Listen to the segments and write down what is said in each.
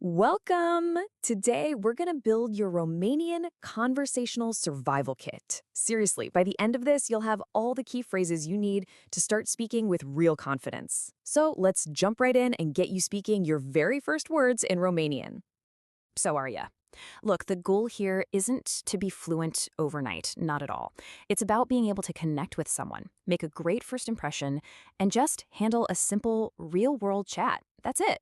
Welcome! Today, we're going to build your Romanian conversational survival kit. Seriously, by the end of this, you'll have all the key phrases you need to start speaking with real confidence. So let's jump right in and get you speaking your very first words in Romanian. So are ya? Look, the goal here isn't to be fluent overnight, not at all. It's about being able to connect with someone, make a great first impression, and just handle a simple, real-world chat. That's it.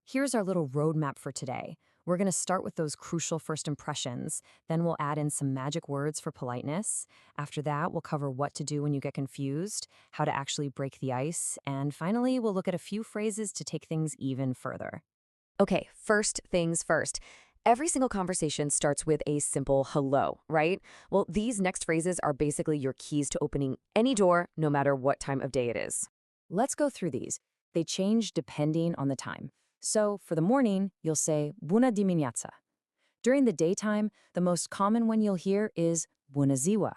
Here's our little roadmap for today. We're going to start with those crucial first impressions. Then we'll add in some magic words for politeness. After that, we'll cover what to do when you get confused, how to actually break the ice, and finally, we'll look at a few phrases to take things even further. Okay, first things first. Every single conversation starts with a simple hello, right? Well, these next phrases are basically your keys to opening any door, no matter what time of day it is. Let's go through these. They change depending on the time. So for the morning, you'll say bună dimineața. During the daytime, the most common one you'll hear is bună ziua.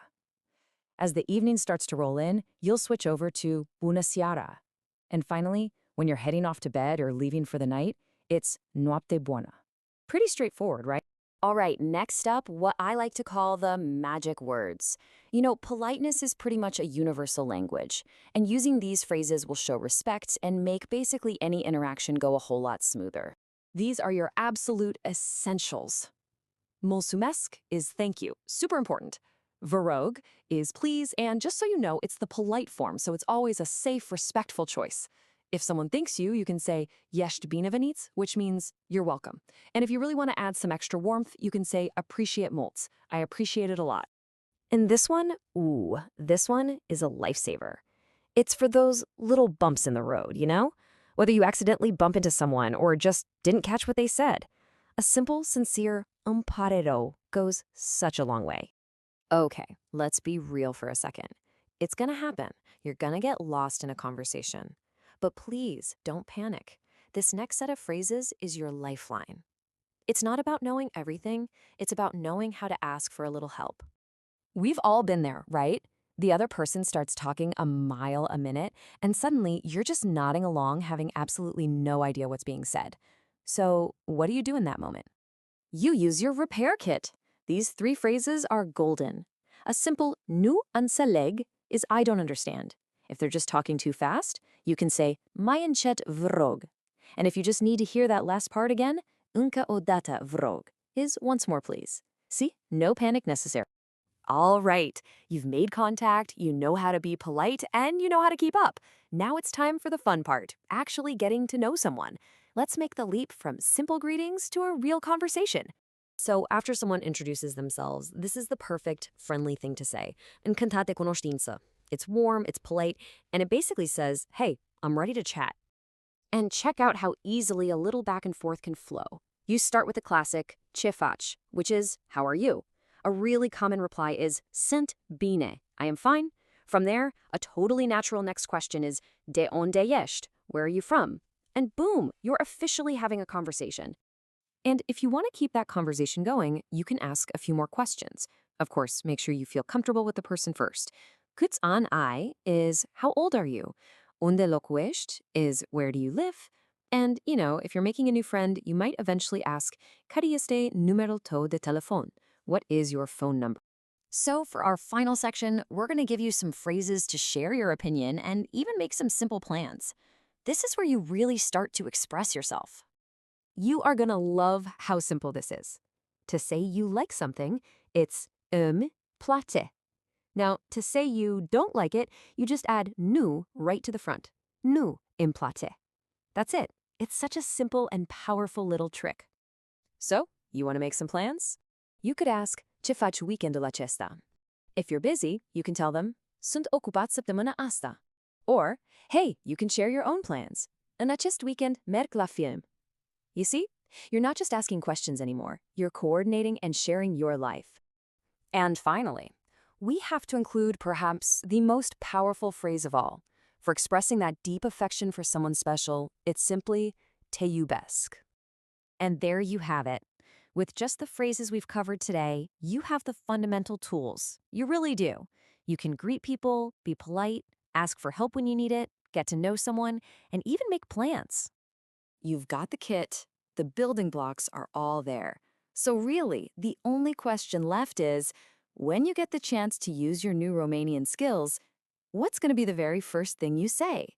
As the evening starts to roll in, you'll switch over to bună seara. And finally, when you're heading off to bed or leaving for the night, it's noapte bună. Pretty straightforward, right? All right, next up, what I like to call the magic words. You know, politeness is pretty much a universal language, and using these phrases will show respect and make basically any interaction go a whole lot smoother. These are your absolute essentials. Mulțumesc is thank you, super important. Vă rog is please, and just so you know, it's the polite form, so it's always a safe, respectful choice. If someone thanks you, you can say ești binevenit, which means you're welcome. And if you really want to add some extra warmth, you can say appreciate mult. I appreciate it a lot. And this one is a lifesaver. It's for those little bumps in the road, you know? Whether you accidentally bump into someone or just didn't catch what they said. A simple, sincere îmi pare rău goes such a long way. Okay, let's be real for a second. It's gonna happen. You're gonna get lost in a conversation. But please, don't panic. This next set of phrases is your lifeline. It's not about knowing everything, it's about knowing how to ask for a little help. We've all been there, right? The other person starts talking a mile a minute, and suddenly you're just nodding along, having absolutely no idea what's being said. So, what do you do in that moment? You use your repair kit. These 3 phrases are golden. A simple nu înțeleg is I don't understand. If they're just talking too fast, you can say mai încet vă rog. And if you just need to hear that last part again, încă o dată vă rog is once more please. See? No panic necessary. All right, you've made contact, you know how to be polite, and you know how to keep up. Now it's time for the fun part, actually getting to know someone. Let's make the leap from simple greetings to a real conversation. So after someone introduces themselves, this is the perfect, friendly thing to say. Încântat cunoștință. It's warm, it's polite, and it basically says, hey, I'm ready to chat. And check out how easily a little back and forth can flow. You start with the classic ce faci, which is, how are you? A really common reply is sunt bine, I am fine. From there, a totally natural next question is de unde ești? Where are you from? And boom, you're officially having a conversation. And if you want to keep that conversation going, you can ask a few more questions. Of course, make sure you feel comfortable with the person first. Câți ani ai is how old are you? Unde locuiești is where do you live? And, you know, if you're making a new friend, you might eventually ask, care este numărul tău de telefon? What is your phone number? So for our final section, we're going to give you some phrases to share your opinion and even make some simple plans. This is where you really start to express yourself. You are going to love how simple this is. To say you like something, it's îmi place. Now, to say you don't like it, you just add nu right to the front. Nu îmi place. That's it. It's such a simple and powerful little trick. So, you want to make some plans? You could ask, ce faci weekendul acesta? If you're busy, you can tell them, sunt ocupat săptămâna asta. Or, hey, you can share your own plans. În acest weekend merg la film. You see? You're not just asking questions anymore. You're coordinating and sharing your life. And finally, we have to include perhaps the most powerful phrase of all. For expressing that deep affection for someone special, it's simply te iubesc. And there you have it. With just the phrases we've covered today, you have the fundamental tools. You really do. You can greet people, be polite, ask for help when you need it, get to know someone, and even make plans. You've got the kit, The building blocks are all there. So really, the only question left is, when you get the chance to use your new Romanian skills, what's going to be the very first thing you say?